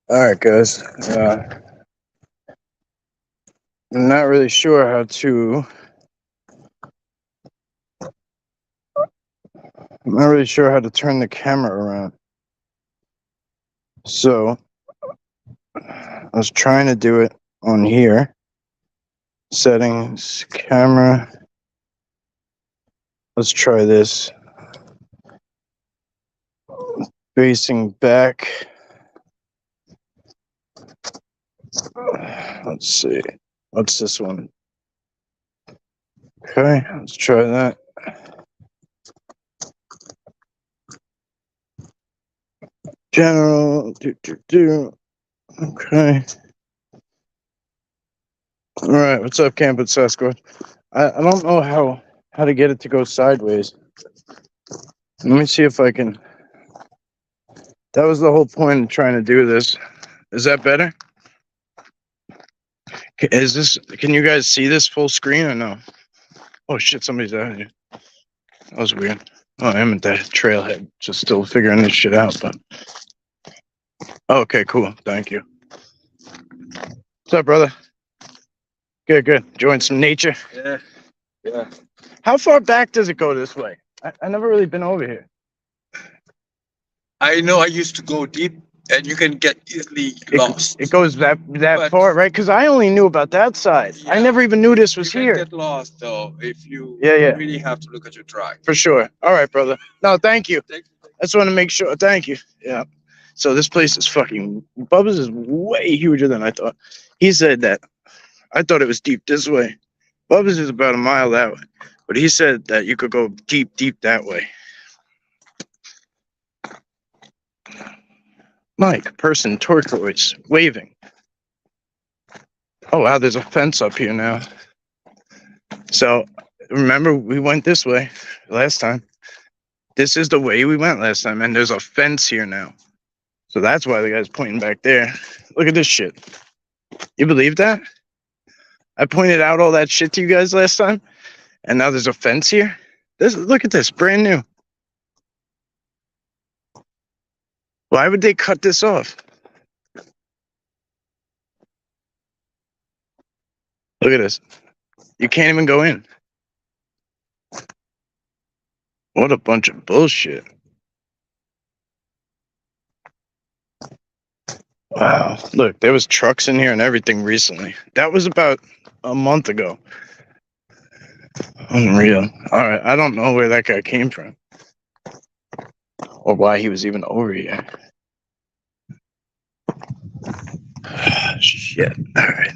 All right, guys. I'm not really sure how to. I'm not really sure how to turn the camera around. So I was trying to do it on here. Settings, camera. Let's try this. Facing back. Let's see. What's this one? Okay, let's try that. General. Okay. All right. What's up, Camp with Sasquatch? I don't know how to get it to go sideways. Let me see if I can. That was the whole point of trying to do this. Is that better? Is this? Can you guys see this full screen or no? Oh shit! Somebody's out here. That was weird. Oh, I am at that trailhead, just still figuring this shit out. But okay, cool. Thank you. What's up, brother? Good. Enjoying some nature. Yeah. How far back does it go this way? I never really been over here. I know I used to go deep and you can get easily lost. It goes that But- far, right? Because I only knew about that side. I Yeah. never even knew this was you here. can get lost though if you Yeah. really have to look at your drive. For sure. All right, brother. No, thank you. Thank you. I just want to make sure. Thank you. Yeah. So this place is fucking. Bubbas is way huger than I thought. He said that. I thought it was deep this way. Bubbas is about a mile that way, but he said that you could go deep that way. Mike, person, turquoise, waving. Oh wow, there's a fence up here now. So remember, we went this way last time. This is the way we went last time, and there's a fence here now. So that's why the guy's pointing back there. Look at this shit. You believe that? I pointed out all that shit to you guys last time, and now there's a fence here. Look at this, brand new. Why would they cut this off? Look at this. You can't even go in. What a bunch of bullshit. Wow. Look, there was trucks in here and everything recently. That was about a month ago. Unreal. All right. I don't know where that guy came from or why he was even over here. Shit. All right.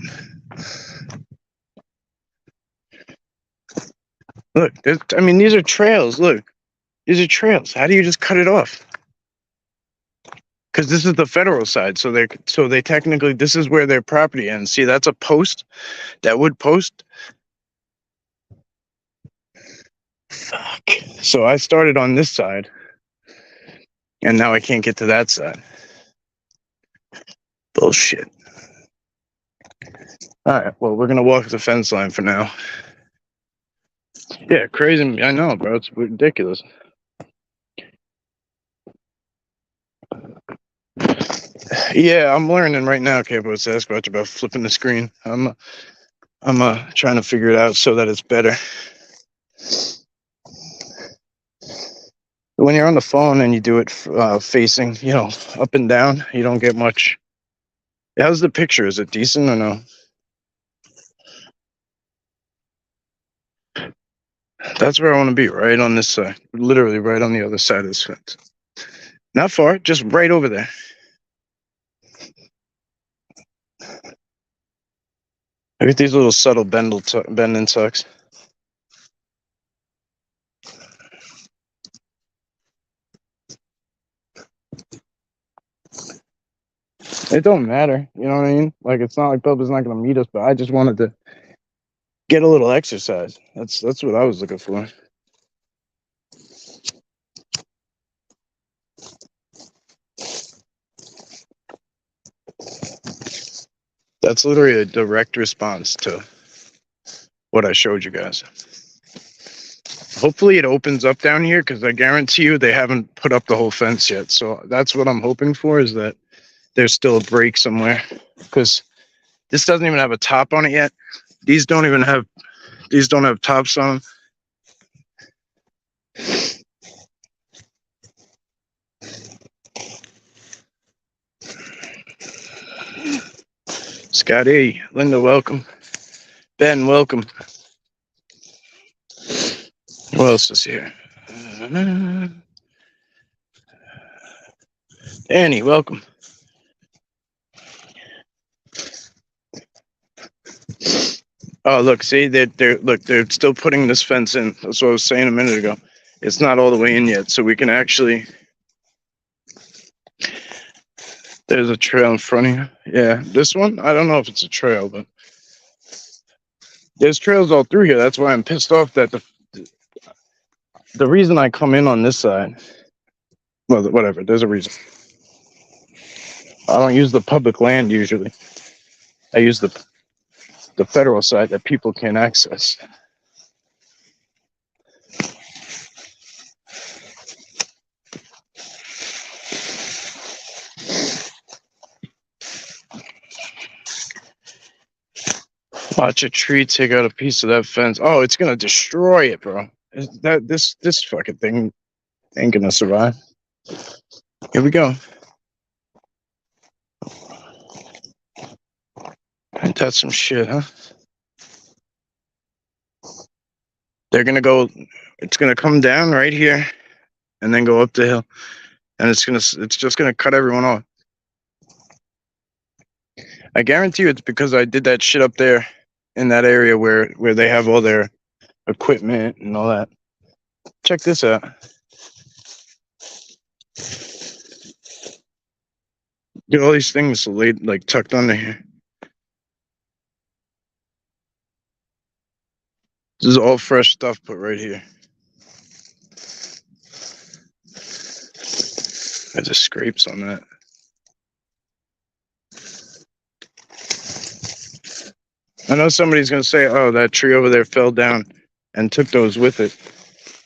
Look, these are trails. Look, these are trails. How do you just cut it off? Because this is the federal side, so they technically, this is where their property ends. See, that's a post. That wood post. Fuck. So I started on this side, and now I can't get to that side. Bullshit. All right. Well, we're gonna walk the fence line for now. Yeah, crazy. I know, bro. It's ridiculous. Yeah, I'm learning right now, Capo Sasquatch, about flipping the screen. I'm trying to figure it out so that it's better. When you're on the phone and you do it facing, up and down, you don't get much. How's the picture? Is it decent or no? That's where I want to be, right on this side. Literally right on the other side of this fence. Not far, just right over there. Look at these little subtle bend and tucks. It don't matter, you know what I mean? Like, it's not like Bubba's not going to meet us, but I just wanted to get a little exercise. That's what I was looking for. That's literally a direct response to what I showed you guys. Hopefully it opens up down here, because I guarantee you they haven't put up the whole fence yet. So that's what I'm hoping for, is that there's still a break somewhere, because this doesn't even have a top on it yet. These don't have tops on them. Scotty, Linda, welcome. Ben, welcome. What else is here? Annie, welcome. Oh, look, see, they're still putting this fence in. That's what I was saying a minute ago. It's not all the way in yet, so we can actually. There's a trail in front of you. Yeah, this one, I don't know if it's a trail, but there's trails all through here. That's why I'm pissed off that the reason I come in on this side. Well, whatever. There's a reason. I don't use the public land usually. I use the federal side that people can't access. Watch a tree take out a piece of that fence. Oh, it's gonna destroy it, bro. This fucking thing ain't gonna survive. Here we go. Ain't that some shit, huh? They're gonna go. It's gonna come down right here, and then go up the hill, and it's just gonna cut everyone off. I guarantee you, it's because I did that shit up there in that area where they have all their equipment and all that. Check this out. Get all these things laid, like tucked under here. This is all fresh stuff put right here. There's just scrapes on that. I know somebody's gonna say, "Oh, that tree over there fell down and took those with it."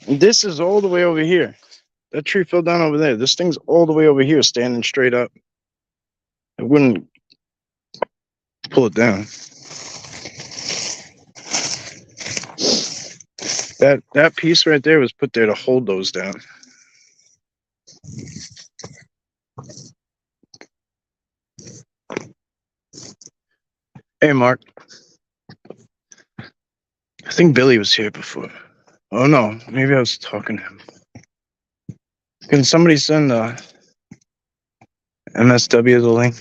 This is all the way over here. That tree fell down over there. This thing's all the way over here, standing straight up. It wouldn't pull it down. That piece right there was put there to hold those down. Hey, Mark. I think Billy was here before. Oh no, maybe I was talking to him. Can somebody send MSW the link?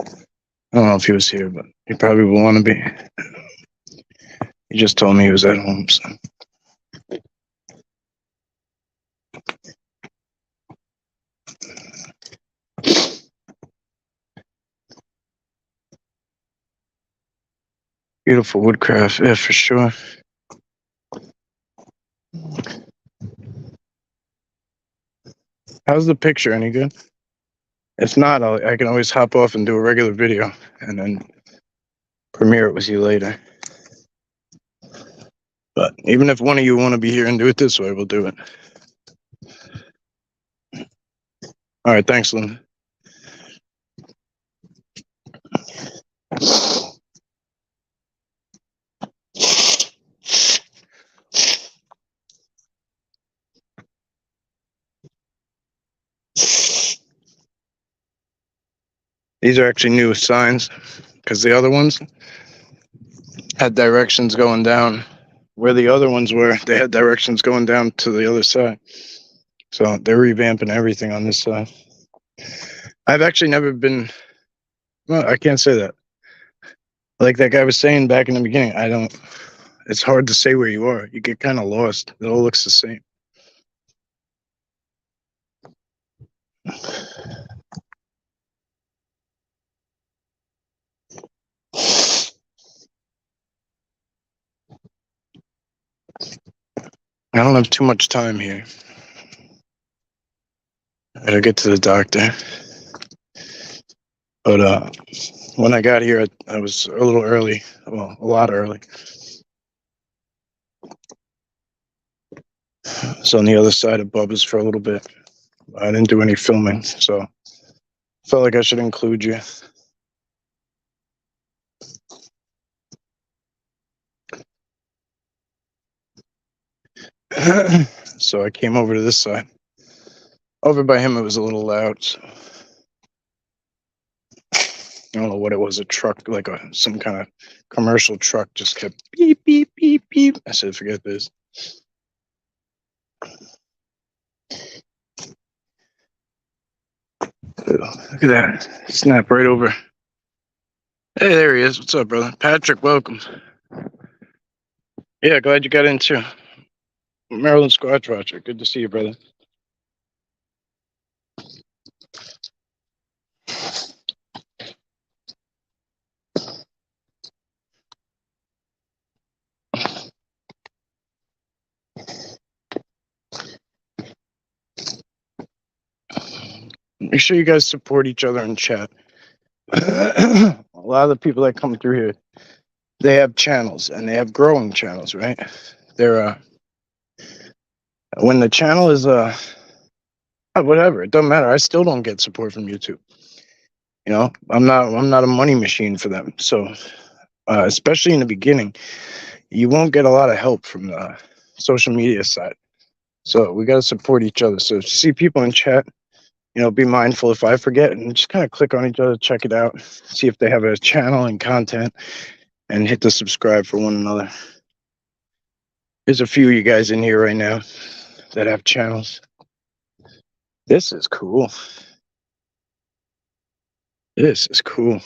I don't know if he was here, but he probably will want to be. He just told me he was at home, so. Beautiful woodcraft, yeah, for sure. How's the picture? Any good? If not, I can always hop off and do a regular video and then premiere it with you later. But even if one of you want to be here and do it this way, we'll do it. All right, thanks, Lynn. These are actually new signs because the other ones had directions going down where the other ones were. They had directions going down to the other side. So they're revamping everything on this side. I've actually never been, well, I can't say that. Like that guy was saying back in the beginning, it's hard to say where you are. You get kind of lost. It all looks the same. I don't have too much time here. I gotta get to the doctor. But when I got here, I was a little early. Well, a lot early. I was on the other side of Bubbas for a little bit. I didn't do any filming, so Felt like I should include you. So I came over to this side. Over by him, it was a little loud. So. I don't know what it was. A truck, like some kind of commercial truck, just kept beep beep beep beep. I said, forget this. Look at that. Snap right over. Hey, there he is. What's up, brother? Patrick, welcome. Yeah, glad you got in too. Maryland Squatch Watcher. Good to see you, brother. Make sure you guys support each other in chat. A lot of the people that come through here, they have channels and they have growing channels, right? They're when the channel is whatever, it doesn't matter. I still don't get support from YouTube. You know, I'm not a money machine for them. So especially in the beginning, you won't get a lot of help from the social media side. So we got to support each other. So if you see people in chat, you know, be mindful if I forget and just kind of click on each other, check it out, see if they have a channel and content, and hit the subscribe for one another. There's a few of you guys in here right now that have channels. This is cool. This is cool.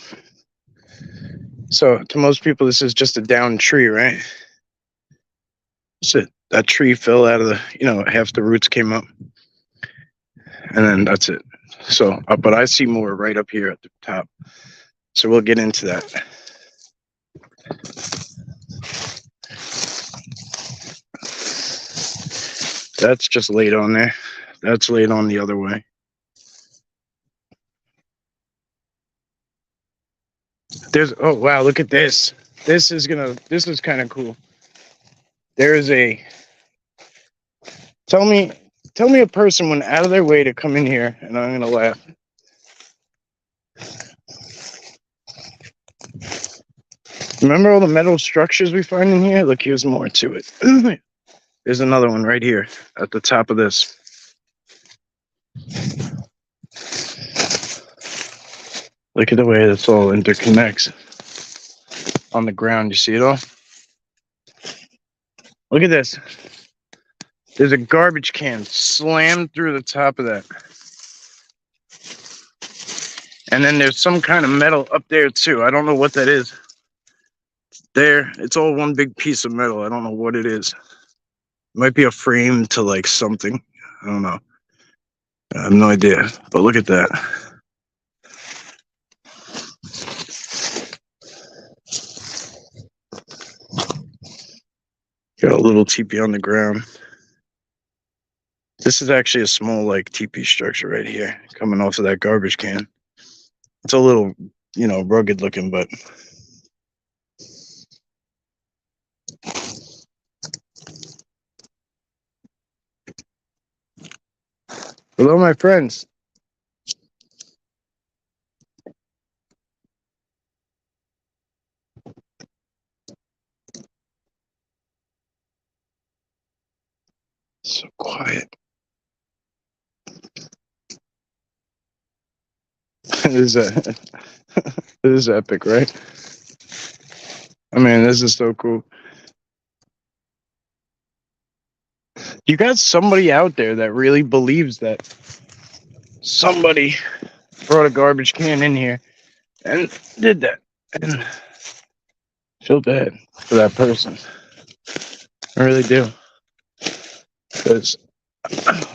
So to most people, this is just a downed tree, right? So that tree fell out of the, you know, half the roots came up, and then that's it. So, but I see more right up here at the top. So we'll get into that. That's just laid on there. That's laid on the other way. There's, oh wow, look at this. This is kind of cool. There's tell me a person went out of their way to come in here, and I'm gonna laugh. Remember all the metal structures we find in here? Look, here's more to it. There's another one right here at the top of this. Look at the way this all interconnects on the ground. You see it all? Look at this. There's a garbage can slammed through the top of that. And then there's some kind of metal up there too. I don't know what that is. There, it's all one big piece of metal. I don't know what it is. It might be a frame to like something. I don't know. I have no idea. But look at that. Got a little teepee on the ground. This is actually a small like teepee structure right here, coming off of that garbage can. It's a little, you know, rugged looking, but hello, my friends. So quiet. This is epic, right? I mean, this is so cool. You got somebody out there that really believes that somebody brought a garbage can in here and did that. And I feel bad for that person. I really do. Because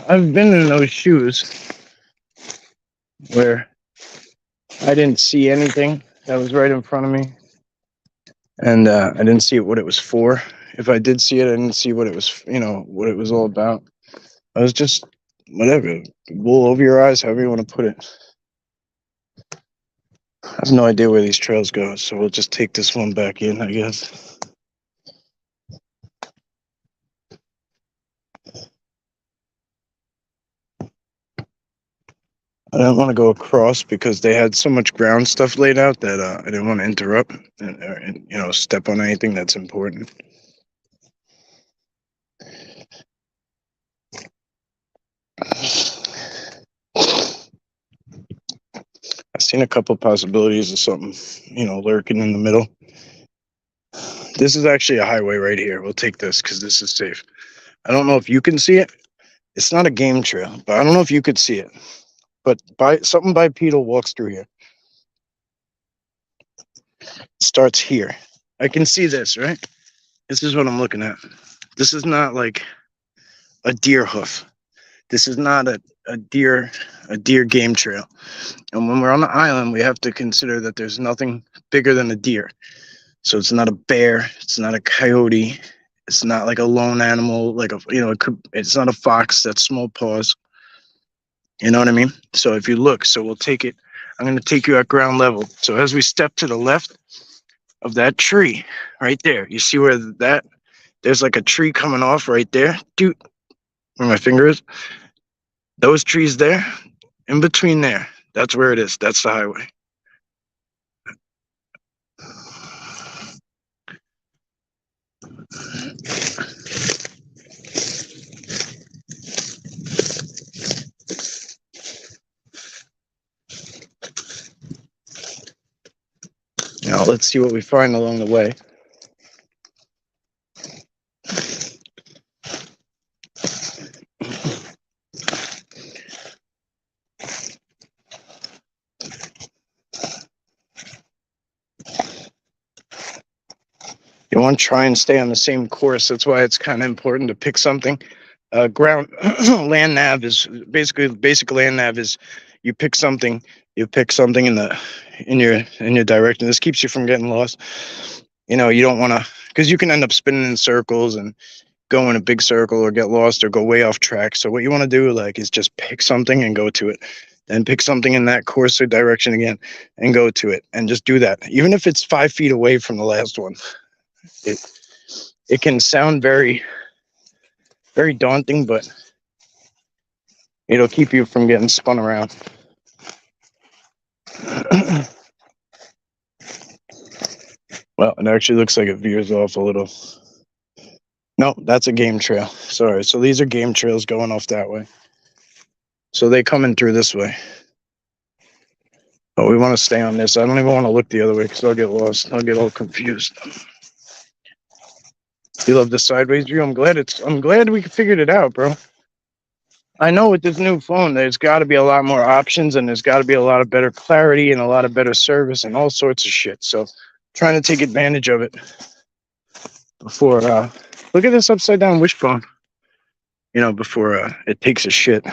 I've been in those shoes where I didn't see anything that was right in front of me. And I didn't see what it was for. If I did see it, I didn't see what it was, you know, what it was all about. I was just, whatever, wool over your eyes, however you want to put it. I have no idea where these trails go, so we'll just take this one back in, I guess. I didn't want to go across because they had so much ground stuff laid out that I didn't want to interrupt and step on anything that's important. I've seen a couple possibilities of something, lurking in the middle. This is actually a highway right here. We'll take this because this is safe. I don't know if you can see it. It's not a game trail, but I don't know if you could see it. But something bipedal walks through here. It starts here. I can see this, right? This is what I'm looking at. This is not like a deer hoof. This is not a deer game trail. And when we're on the island, we have to consider that there's nothing bigger than a deer. So it's not a bear, it's not a coyote, it's not like a lone animal, like it's not a fox that's small paws. You know what I mean? So if you look, we'll take it. I'm going to take you at ground level. So as we step to the left of that tree, right there, you see where there's like a tree coming off right there, dude, where my finger is. Those trees there, in between there, that's where it is. That's the highway. Now let's see what we find along the way. You want to try and stay on the same course. That's why it's kind of important to pick something. Ground land nav is basic land nav is you pick something in your direction. This keeps you from getting lost. You don't want to, because you can end up spinning in circles and go in a big circle or get lost or go way off track. So what you want to do is just pick something and go to it. Then pick something in that course or direction again and go to it, and just do that. Even if it's 5 feet away from the last one. It can sound very, very daunting, but it'll keep you from getting spun around. Well, it actually looks like it veers off a little. No, that's a game trail. Sorry. So these are game trails going off that way. So they come in through this way. But we want to stay on this. I don't even want to look the other way because I'll get lost. I'll get all confused. You love the sideways view? I'm glad we figured it out, bro. I know with this new phone, there's got to be a lot more options, and there's got to be a lot of better clarity and a lot of better service and all sorts of shit. So trying to take advantage of it before, look at this upside down wishbone, before it takes a shit.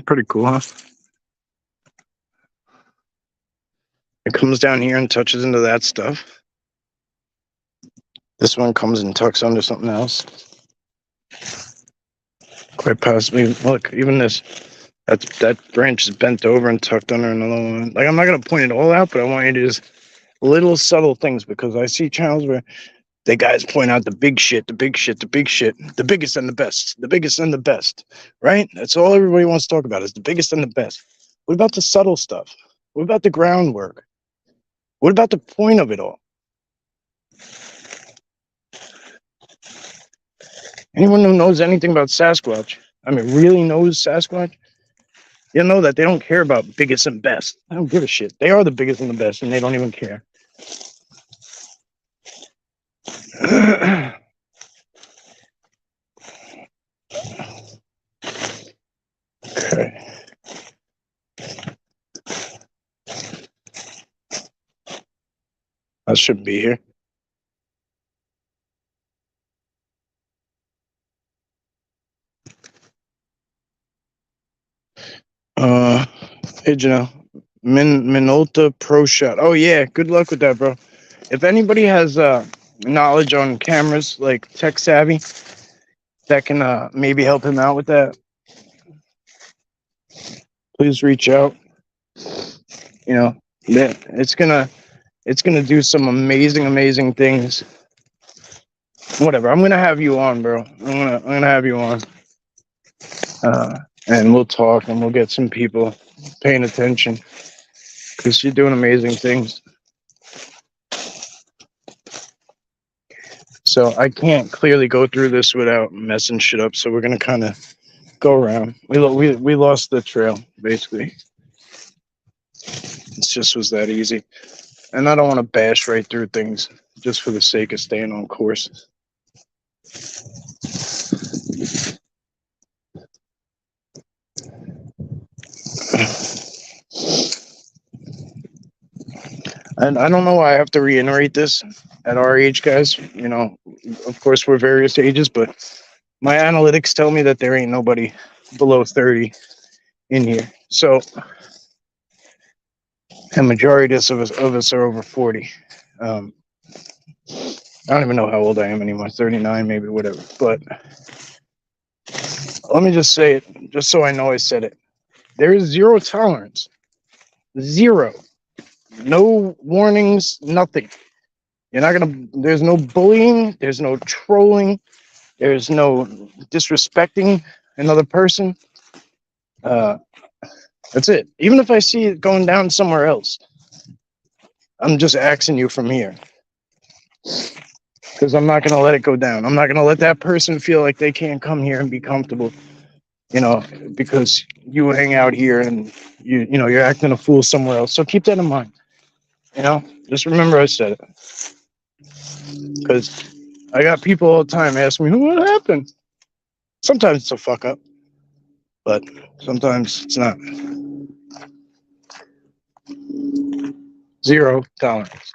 Pretty cool, huh? It comes down here and touches into that stuff. This one comes and tucks under something else. Quite possibly, look, even this, that branch is bent over and tucked under another one. Like, I'm not going to point it all out, but I want you to just little subtle things, because I see channels where the guys point out the big shit, the biggest and the best, right? That's all everybody wants to talk about is the biggest and the best. What about the subtle stuff? What about the groundwork? What about the point of it all? Anyone who knows anything about Sasquatch, really knows Sasquatch, you'll know that they don't care about biggest and best. They don't give a shit. They are the biggest and the best, and they don't even care. Okay. That should be here. Hey, Janelle. Minolta Pro Shot. Oh, yeah. Good luck with that, bro. If anybody has knowledge on cameras, like tech savvy, that can maybe help him out with that, please reach out. It's gonna do some amazing things. Whatever. I'm gonna have you on, bro. I'm gonna have you on. and we'll talk and we'll get some people paying attention because you're doing amazing things. So I can't clearly go through this without messing shit up. So we're gonna kind of go around. We lost the trail basically. It just was that easy, and I don't want to bash right through things just for the sake of staying on course. And I don't know why I have to reiterate this at our age, guys. You know, of course, we're various ages, but my analytics tell me that there ain't nobody below 30 in here. So, the majority of us are over 40. I don't even know how old I am anymore, 39, maybe, whatever. But let me just say it, just so I know I said it. There is zero tolerance. Zero. No warnings, nothing. You're not gonna, there's no bullying, there's no trolling, there's no disrespecting another person. That's it. Even if I see it going down somewhere else, I'm just axing you from here. Because I'm not gonna let it go down. I'm not gonna let that person feel like they can't come here and be comfortable, you know, because you hang out here and you know, you're acting a fool somewhere else. So keep that in mind. You know, just remember I said it. Because I got people all the time ask me, what happened? Sometimes it's a fuck up, but sometimes it's not. Zero tolerance.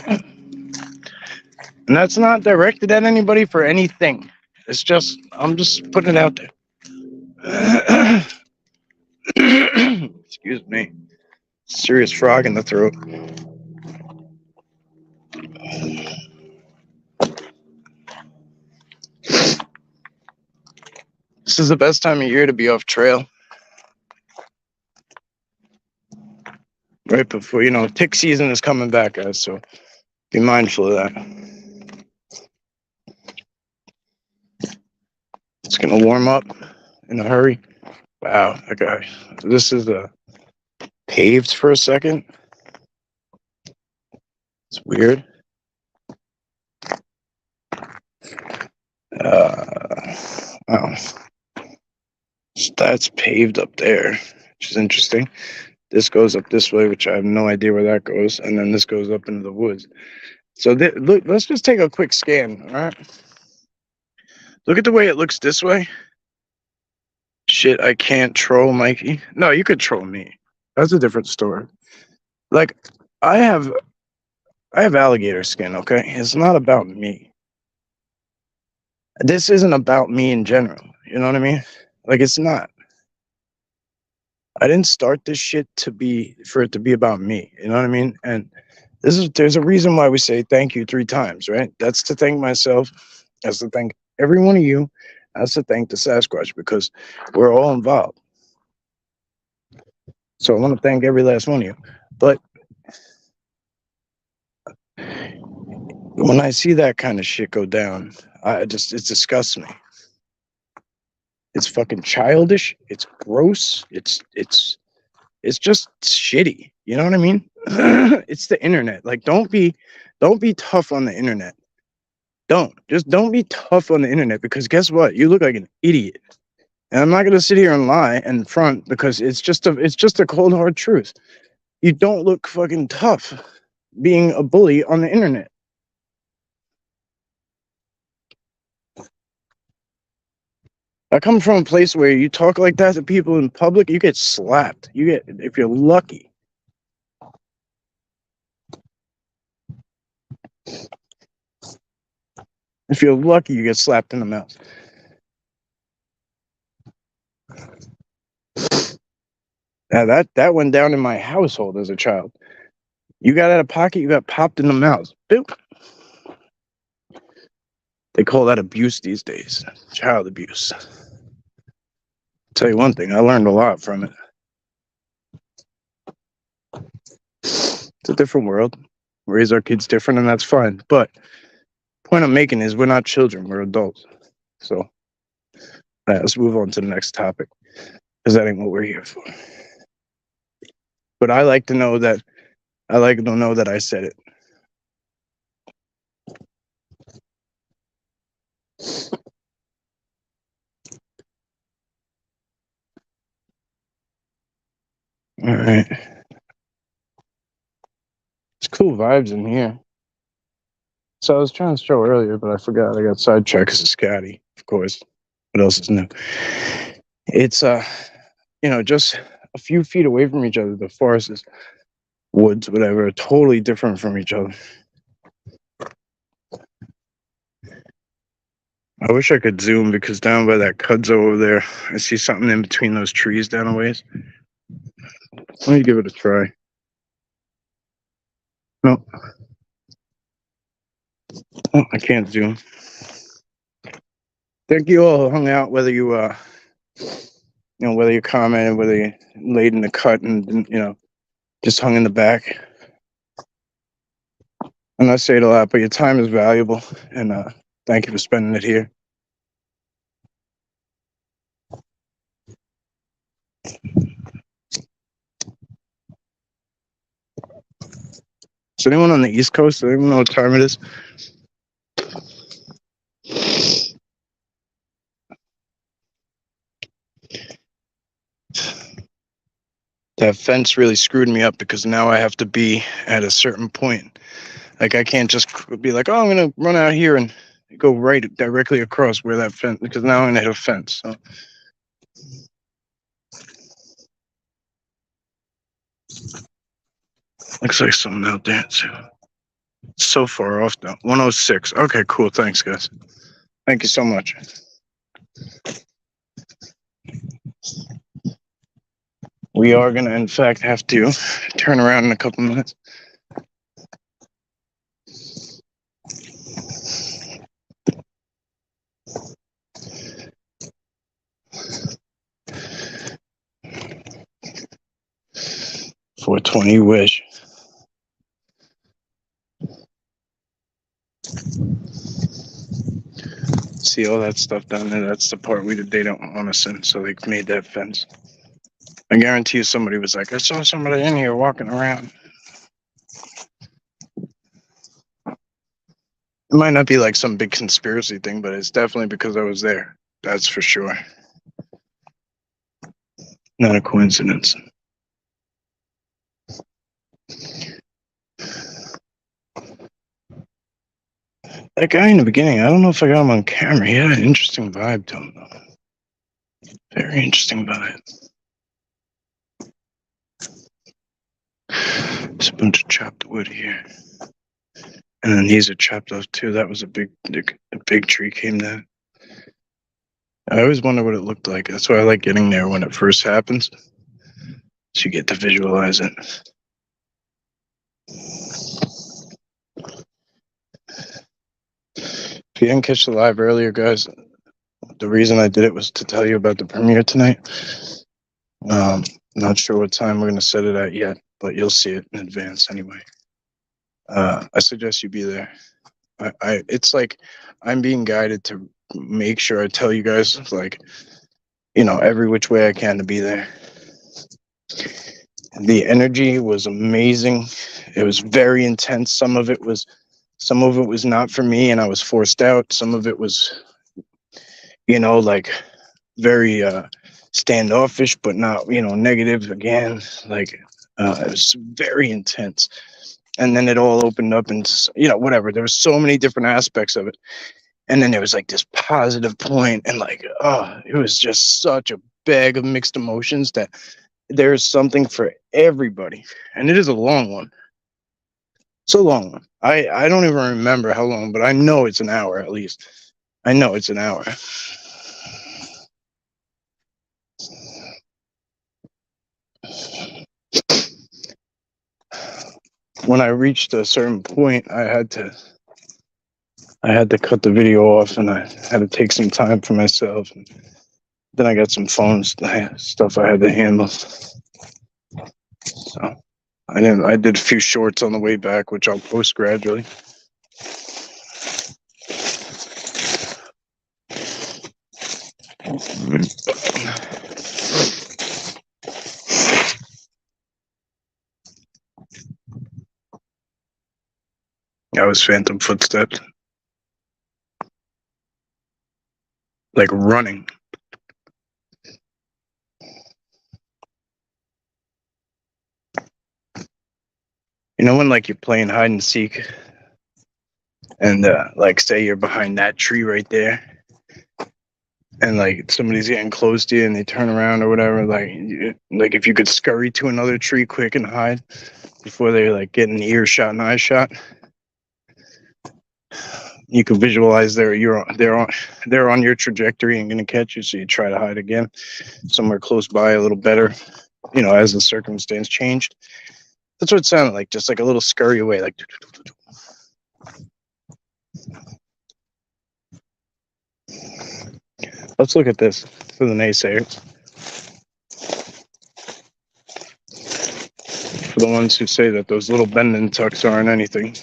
And that's not directed at anybody for anything. It's just, I'm just putting it out there. Excuse me. Serious frog in the throat. This is the best time of year to be off trail. Right before, you know, tick season is coming back, guys, so be mindful of that. It's going to warm up in a hurry. Wow, okay. This is paved for a second. It's weird. Wow. That's paved up there, which is interesting. This goes up this way, which I have no idea where that goes. And then this goes up into the woods. So look, let's just take a quick scan, all right? Look at the way it looks this way. Shit, I can't troll Mikey. No, you could troll me. That's a different story. Like, I have alligator skin, okay? It's not about me. This isn't about me in general. You know what I mean? Like, it's not. I didn't start this shit for it to be about me. You know what I mean? And there's a reason why we say thank you 3 times, right? That's to thank myself. That's to thank every one of you. That's to thank the Sasquatch, because we're all involved. So I want to thank every last one of you. But when I see that kind of shit go down, it disgusts me. It's fucking childish. It's gross. It's just shitty. You know what I mean? It's the internet. Like, don't be tough on the internet. Don't be tough on the internet, because guess what? You look like an idiot. And I'm not gonna sit here and lie and front, because it's just a cold hard truth. You don't look fucking tough being a bully on the internet. I come from a place where you talk like that to people in public, you get slapped. If you're lucky. If you're lucky, you get slapped in the mouth. Now that went down in my household as a child. You got out of pocket, you got popped in the mouth. Boop. They call that abuse these days. Child abuse. I'll tell you one thing, I learned a lot from it. It's a different world. We raise our kids different, and that's fine. But the point I'm making is we're not children, we're adults. So All right, let's move on to the next topic because that ain't what we're here for. But I like to know that I said it. All right. It's cool vibes in here. So I was trying to show earlier, but I forgot. I got sidetracked because of Scotty, of course. What else is new? It's just a few feet away from each other. The forests, woods, whatever, are totally different from each other. I wish I could zoom because down by that kudzu over there, I see something in between those trees down a ways. Let me give it a try. No. Oh, I can't zoom. Thank you all who hung out, whether you whether you commented, whether you laid in the cut and just hung in the back. And I say it a lot, but your time is valuable, and thank you for spending it here. Is anyone on the East Coast? Does anyone know what time it is? That fence really screwed me up because now I have to be at a certain point. Like I can't just be like, oh, I'm gonna run out here and go right directly across where that fence, because now I'm gonna hit a fence. So. Looks like something out there too. So far off though. 106. Okay, cool. Thanks, guys. Thank you so much. We are gonna, in fact, have to turn around in a couple minutes. $420 wish. See all that stuff down there? That's the part they don't want us in, so they made that fence. I guarantee you somebody was like, I saw somebody in here walking around. It might not be like some big conspiracy thing, but it's definitely because I was there. That's for sure. Not a coincidence. That guy in the beginning, I don't know if I got him on camera. He had an interesting vibe to him, though. Very interesting vibe. There's a bunch of chopped wood here. And then these are chopped off too. That was a big tree came down. I always wonder what it looked like. That's why I like getting there when it first happens. So you get to visualize it. If you didn't catch the live earlier, guys, the reason I did it was to tell you about the premiere tonight. Not sure what time we're going to set it at yet, but you'll see it in advance anyway. I suggest you be there. It's like I'm being guided to make sure I tell you guys, like, every which way I can to be there. The energy was amazing. It was very intense. Some of it was not for me, and I was forced out. Some of it was, like very standoffish, but not, negative again. Like it was very intense. And then it all opened up and, whatever. There was so many different aspects of it. And then there was like this positive point, and like, it was just such a bag of mixed emotions that there's something for everybody. And it is a long one. It's a long one. I don't even remember how long, but I know it's an hour at least. I know it's an hour. When I reached a certain point, I had to cut the video off, and I had to take some time for myself. And then I got some phone stuff I had to handle. So I did a few shorts on the way back, which I'll post gradually. That was phantom footsteps. Like running. You know when like you're playing hide and seek and like say you're behind that tree right there and like somebody's getting close to you and they turn around or whatever, like if you could scurry to another tree quick and hide before they like get an earshot and eye shot, you can visualize they're on your trajectory and gonna catch you, so you try to hide again somewhere close by a little better, as the circumstance changed. That's what it sounded like, just like a little scurry away, like. Let's look at this for the naysayers. For the ones who say that those little bend and tucks aren't anything.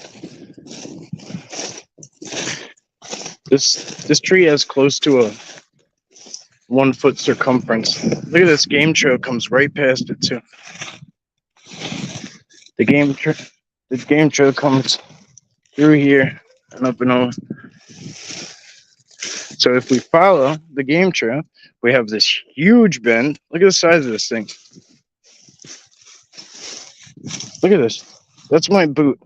This tree has close to a 1 foot circumference. Look at this game trail comes right past it too. The game trail comes through here and up and over. So if we follow the game trail, we have this huge bend. Look at the size of this thing. Look at this. That's my boot.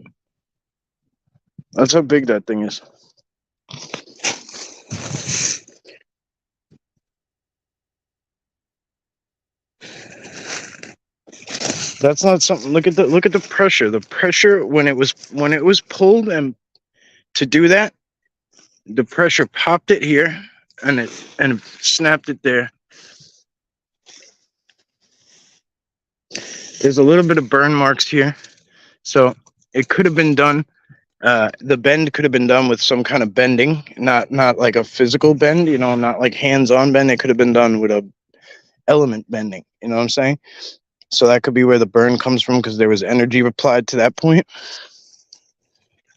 That's how big that thing is. That's not something. Look at the pressure. The pressure when it was pulled, and to do that, the pressure popped it here and it snapped it there. There's a little bit of burn marks here, so it could have been done. The bend could have been done with some kind of bending, not like a physical bend, not like hands-on bend. It could have been done with a element bending. You know what I'm saying? So that could be where the burn comes from, because there was energy applied to that point.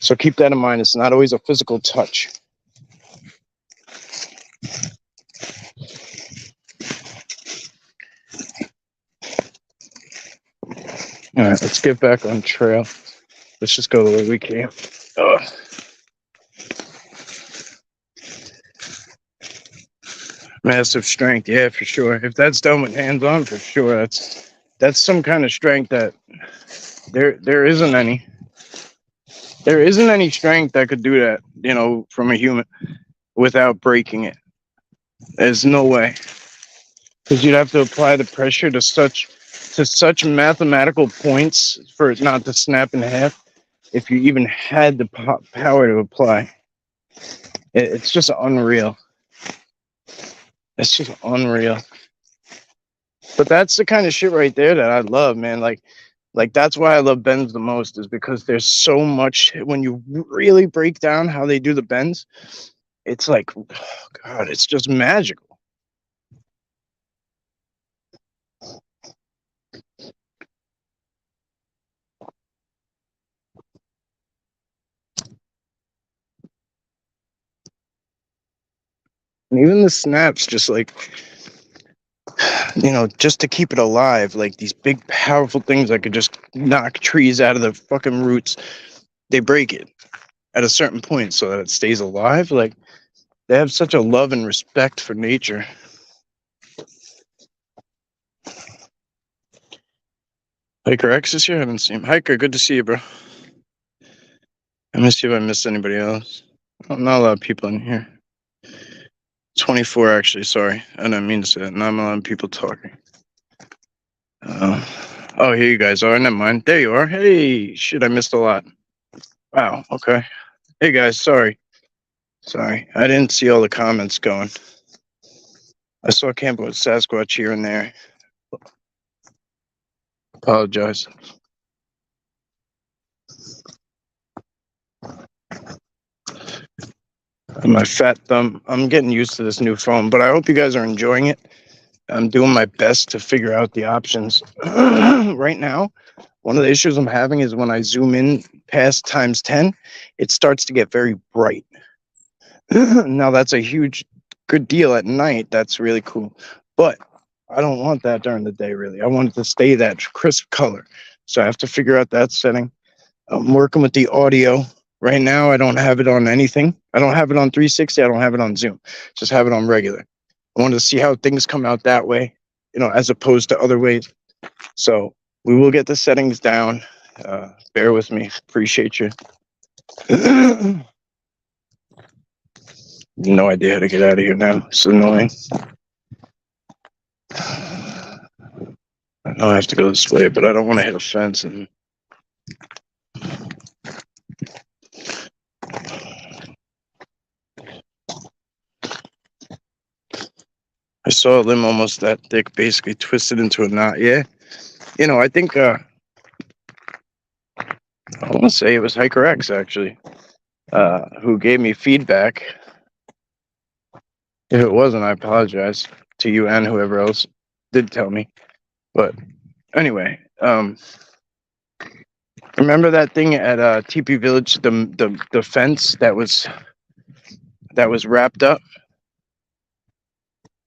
So keep that in mind. It's not always a physical touch. All right, let's get back on trail. Let's just go the way we came. Massive strength, yeah, for sure. If that's done with hands-on, for sure, that's some kind of strength that there isn't any. There isn't any strength that could do that, from a human without breaking it. There's no way, because you'd have to apply the pressure to such mathematical points for it not to snap in half. If you even had the power to apply, it's just unreal. It's just unreal. But that's the kind of shit right there that I love, man. Like that's why I love bends the most, is because there's so much. When you really break down how they do the bends, it's like, oh God, it's just magical. And even the snaps, just like, just to keep it alive, like these big, powerful things that could just knock trees out of the fucking roots, they break it at a certain point so that it stays alive. Like, they have such a love and respect for nature. Hiker X is here? I haven't seen him. Hiker, good to see you, bro. Let me see if I missed anybody else. Oh, not a lot of people in here. 24, actually, sorry. I didn't mean to say that. Not a lot of people talking. Oh, here you guys are. Never mind. There you are. Hey, shit, I missed a lot. Wow, okay. Hey, guys, sorry. Sorry, I didn't see all the comments going. I saw Camp with Sasquatch here and there. Apologize. My fat thumb. I'm getting used to this new phone, but I hope you guys are enjoying it. I'm doing my best to figure out the options. Right now, one of the issues I'm having is when I zoom in past times 10, it starts to get very bright. Now, that's a huge good deal at night, that's really cool. But I don't want that during the day, really. I want it to stay that crisp color. So I have to figure out that setting. I'm working with the audio. Right now, I don't have it on anything. I don't have it on 360. I don't have it on Zoom. Just have it on regular. I wanted to see how things come out that way, as opposed to other ways. So we will get the settings down. Bear with me. Appreciate you. No idea how to get out of here now. It's annoying. I know I have to go this way, but I don't want to hit a fence. And I saw a limb almost that thick, basically twisted into a knot. Yeah. I think I want to say it was Hiker X, actually, who gave me feedback. If it wasn't, I apologize to you and whoever else did tell me. But anyway, remember that thing at TP Village, the fence that was wrapped up?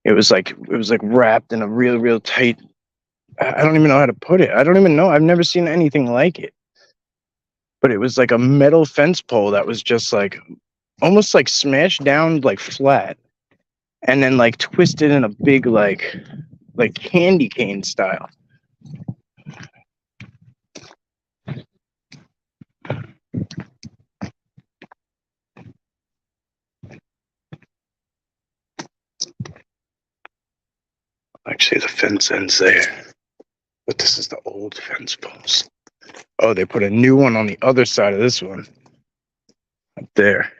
It was like wrapped in a real tight. I don't even know how to put it. I don't even know. I've never seen anything like it. But it was like a metal fence pole that was just like almost like smashed down like flat, and then like twisted in a big like candy cane style. Actually, the fence ends there, but this is the old fence post. Oh, they put a new one on the other side of this one, up there.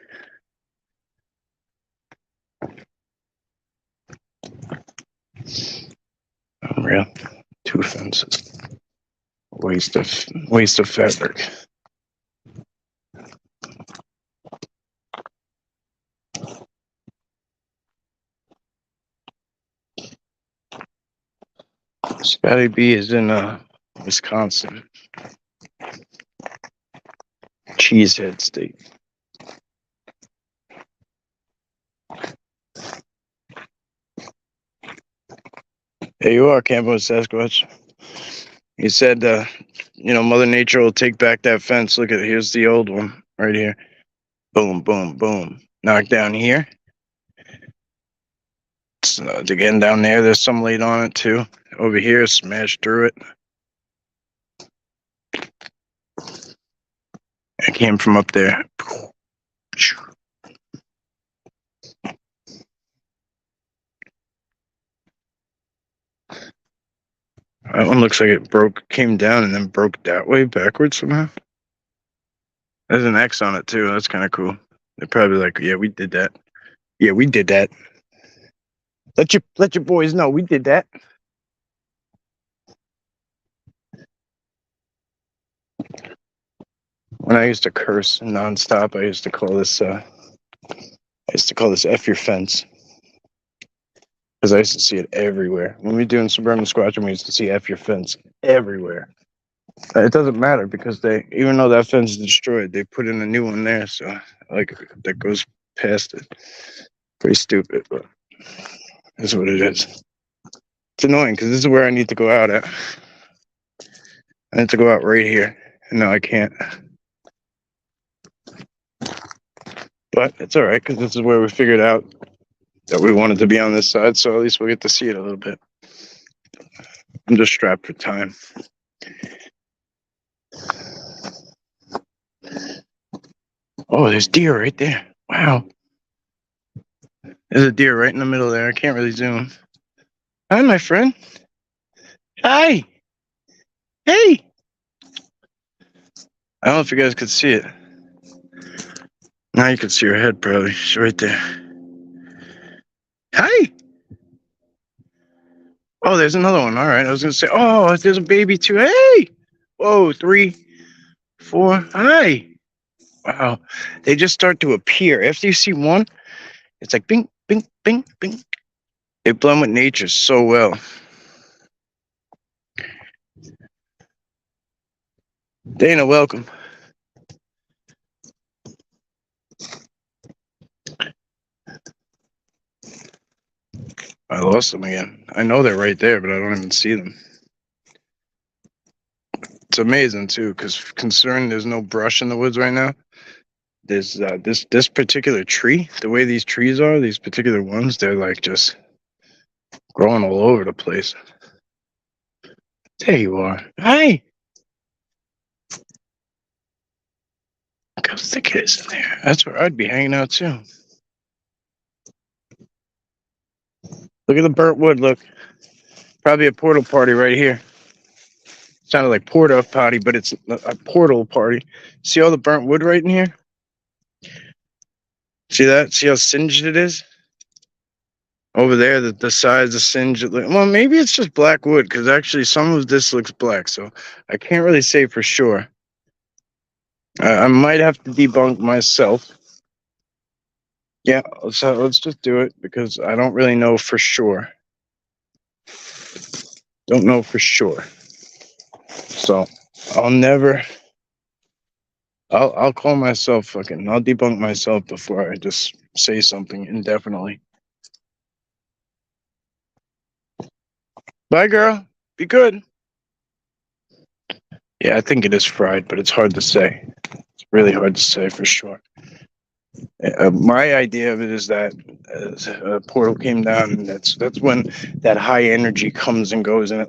Unreal. 2 fences. Waste of fabric. Scotty B is in Wisconsin. Cheesehead State. There you are, Campo Sasquatch. He said, Mother Nature will take back that fence. Look at it. Here's the old one right here. Boom, boom, boom. Knocked down here. So, again, down there, there's some laid on it too. Over here, smashed through it. It came from up there. That one looks like it came down and then broke that way backwards somehow. There's an X on it too. That's kind of cool. They're probably like, yeah, we did that. Yeah, we did that. Let your boys know we did that. When I used to curse nonstop, I used to call this F your fence. Because I used to see it everywhere. When we were doing Suburban Squatching, we used to see F your fence everywhere. It doesn't matter because even though that fence is destroyed, they put in a new one there, so that goes past it. Pretty stupid, but that's what it is. It's annoying because this is where I need to go out at. I need to go out right here, and now I can't. But it's all right because this is where we figured out that we wanted to be on this side, so at least we'll get to see it a little bit. I'm just strapped for time. Oh, there's deer right there. Wow. There's a deer right in the middle there. I can't really zoom. Hi, my friend. Hi. Hey. I don't know if you guys could see it. Now you can see her head probably. She's right there. Hi. Oh, there's another one. All right. I was going to say, oh, there's a baby too. Hey. Whoa, 3, 4. Hi. Wow. They just start to appear. After you see one, it's like bing, bing, bing, bing. They blend with nature so well. Dana, welcome. I lost them again. I know they're right there, but I don't even see them. It's amazing too, because considering there's no brush in the woods right now, there's this particular tree. The way these trees are, these particular ones, they're like just growing all over the place. There you are. Hi. Look how thick it is in there. That's where I'd be hanging out too. Look at the burnt wood. Look, probably a portal party right here. Sounded like porta potty, but it's a portal party. See all the burnt wood right in here? See that? See how singed it is? Over there, the size of singe. Well, maybe it's just black wood, because actually some of this looks black, so I can't really say for sure. I might have to debunk myself. Yeah, let's just do it, because I don't really know for sure. Don't know for sure. So I'll call myself fucking. I'll debunk myself before I just say something indefinitely. Bye, girl. Be good. Yeah, I think it is fried, but it's hard to say. It's really hard to say for sure. My idea of it is that a portal came down, and that's when that high energy comes and goes, and it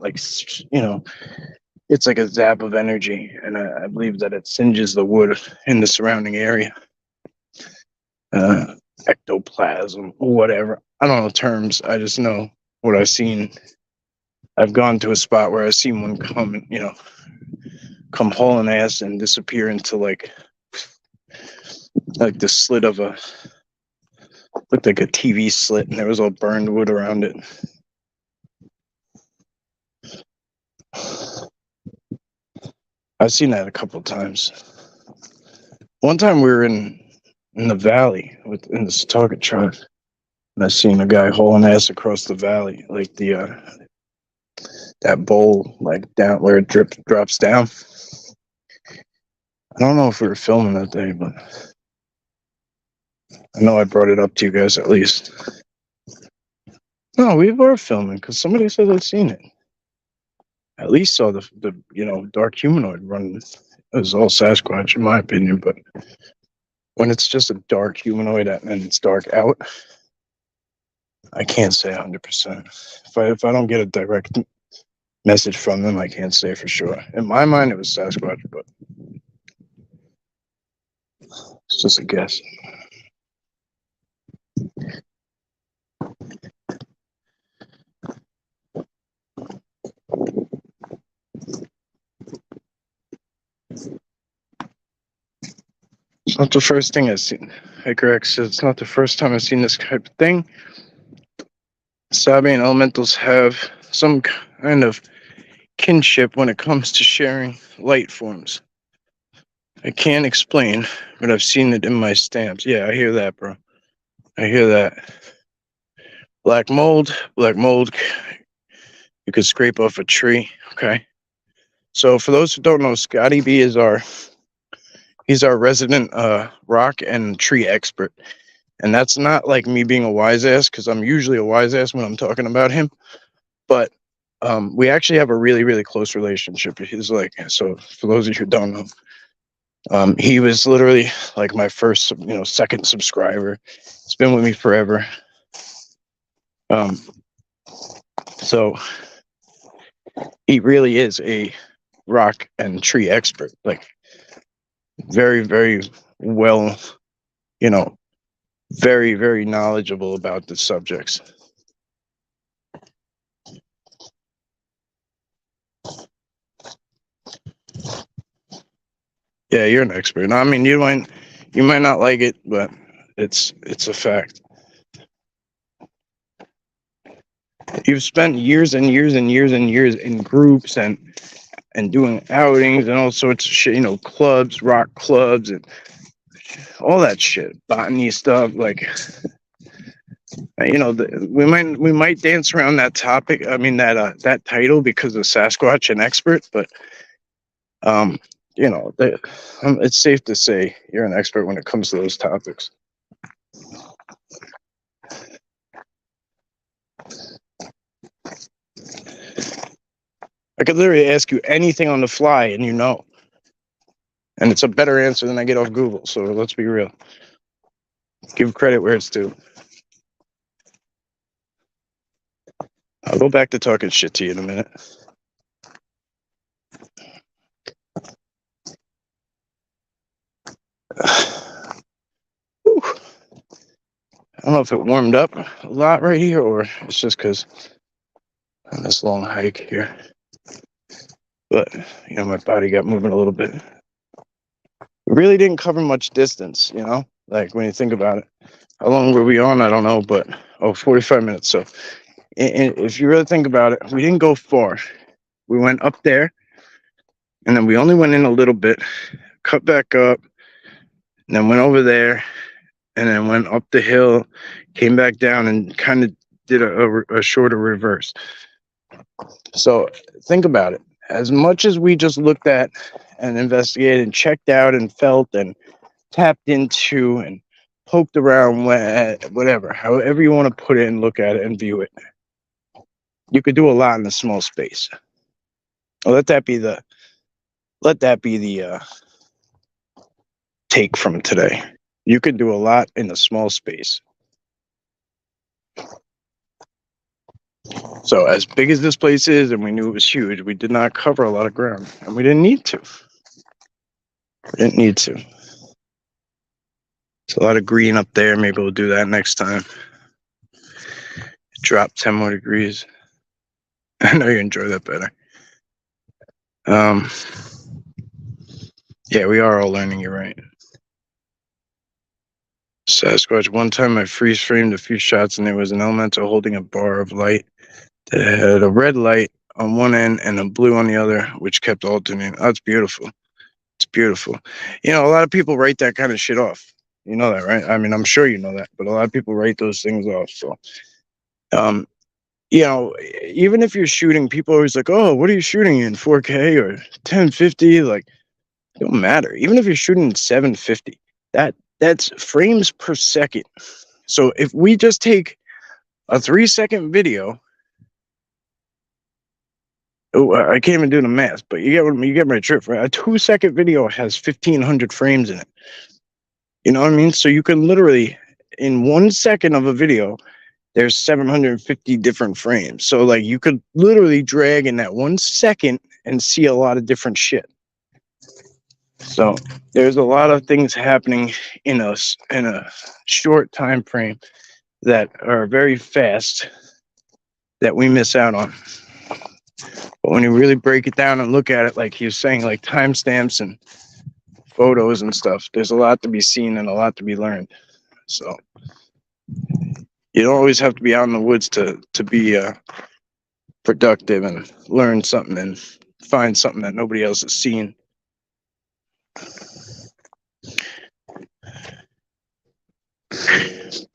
it's like a zap of energy, and I believe that it singes the wood in the surrounding area. Ectoplasm, whatever. I don't know terms. I just know what I've seen. I've gone to a spot where I've seen one come hauling ass and disappear into like the slit of looked like a TV slit, and there was all burned wood around it. I've seen that a couple of times. One time we were in the valley in the Setauket tribe, and I seen a guy hauling ass across the valley, like that bowl, like down where it drops down. I don't know if we were filming that day, but I know I brought it up to you guys at least. No, we were filming because somebody said they'd seen it. At least saw the dark humanoid running. It was all Sasquatch in my opinion, but when it's just a dark humanoid and it's dark out, I can't say 100%. If I don't get a direct message from them, I can't say for sure. In my mind, it was Sasquatch, but it's just a guess. It's not the first thing I've seen. Hikerx says it's not the first time I've seen this type of thing. Sabi and elementals have some kind of kinship when it comes to sharing light forms. I can't explain, but I've seen it in my stamps. Yeah, I hear that, bro. I hear that. Black mold, you could scrape off a tree. Okay. So for those who don't know, Scotty B is he's our resident rock and tree expert. And that's not like me being a wise ass, because I'm usually a wise ass when I'm talking about him. But we actually have a really, really close relationship. He's like, so for those of you who don't know, he was literally like my first, second subscriber. He's been with me forever. So he really is a rock and tree expert, like very, very well, very, very knowledgeable about the subjects. Yeah, you're an expert. I mean, you might not like it, but it's a fact. You've spent years and years and years and years in groups and doing outings and all sorts of shit, clubs, rock clubs, and all that shit, botany stuff. Like, we might dance around that topic. I mean, that title because of Sasquatch and expert, but it's safe to say you're an expert when it comes to those topics. I could literally ask you anything on the fly and you know. And it's a better answer than I get off Google, so let's be real. Give credit where it's due. I'll go back to talking shit to you in a minute. Whew. I don't know if it warmed up a lot right here or it's just because on this long hike here. But, you know, my body got moving a little bit. We really didn't cover much distance, you know, like when you think about it. How long were we on? I don't know, but 45 minutes. So if you really think about it, we didn't go far. We went up there and then we only went in a little bit, cut back up, and then went over there and then went up the hill, came back down and kind of did a shorter reverse. So think about it. As much as we just looked at and investigated and checked out and felt and tapped into and poked around, whatever, however you want to put it and look at it and view it, you could do a lot in a small space. Let that be the take from today. You could do a lot in a small space. So as big as this place is, and we knew it was huge, we did not cover a lot of ground, and we didn't need to. There's a lot of green up there. Maybe we'll do that next time. Drop 10 more degrees. I know you enjoy that better. Yeah, we are all learning, you're right. Sasquatch, one time I freeze framed a few shots and there was an elemental holding a bar of light that had a red light on one end and a blue on the other, which kept alternating. Oh, it's beautiful. It's beautiful. You know, a lot of people write that kind of shit off. You know that, right? I mean, I'm sure you know that, but a lot of people write those things off. So, you know, even if you're shooting, people are always like, oh, what are you shooting in 4K or 1050? Like, it don't matter. Even if you're shooting in 750, that's frames per second. So if we just take a 3-second video, I can't even do the math, but you get my drift, right? A 2-second video has 1,500 frames in it. You know what I mean? So you can literally, in 1 second of a video, there's 750 different frames. So like you could literally drag in that 1 second and see a lot of different shit. So there's a lot of things happening in a short time frame that are very fast that we miss out on. But when you really break it down and look at it, like he was saying, like timestamps and photos and stuff, there's a lot to be seen and a lot to be learned. So you don't always have to be out in the woods to be productive and learn something and find something that nobody else has seen.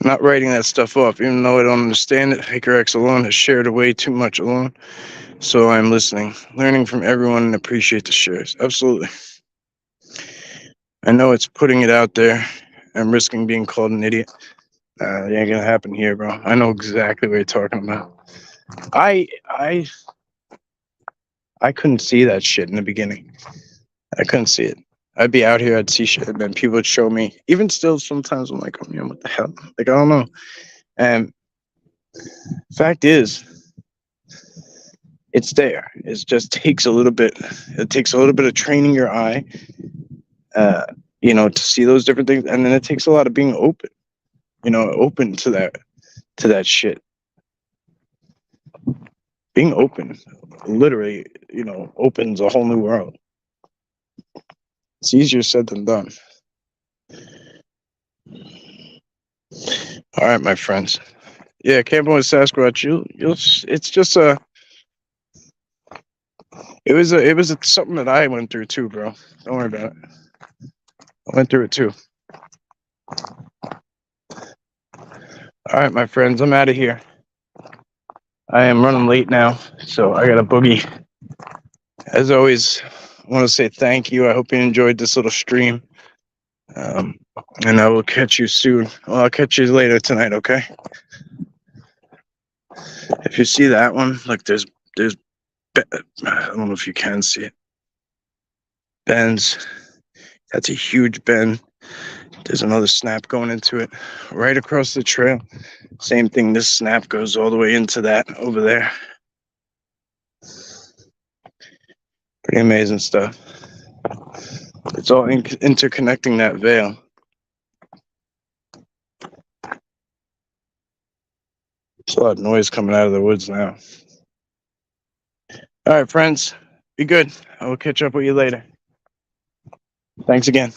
Not writing that stuff off, even though I don't understand it. HakerX alone has shared away too much alone. So I'm listening, learning from everyone, and appreciate the shares. Absolutely. I know it's putting it out there. I'm risking being called an idiot. It ain't gonna happen here, bro. I know exactly what you're talking about. I couldn't see that shit in the beginning. I couldn't see it. I'd be out here, I'd see shit, and then people would show me. Even still, sometimes I'm like, oh man, what the hell? Like, I don't know. And fact is, it's there. It just takes a little bit. It takes a little bit of training your eye, you know, to see those different things, and then it takes a lot of being open. You know, open to that shit. Being open, literally, you know, opens a whole new world. It's easier said than done. All right, my friends. Yeah, camping with Sasquatch. It's just it was something that I went through too, bro. Don't worry about it. I went through it too. All right, my friends. I'm out of here. I am running late now, so I got a boogie. As always, I want to say thank you. I hope you enjoyed this little stream. And I will catch you soon. Well, I'll catch you later tonight, okay? If you see that one, like there's, I don't know if you can see it. Bends. That's a huge bend. There's another snap going into it right across the trail. Same thing. This snap goes all the way into that over there. Pretty amazing stuff. It's all interconnecting that veil. There's a lot of noise coming out of the woods now. All right, friends, be good. I will catch up with you later. Thanks again.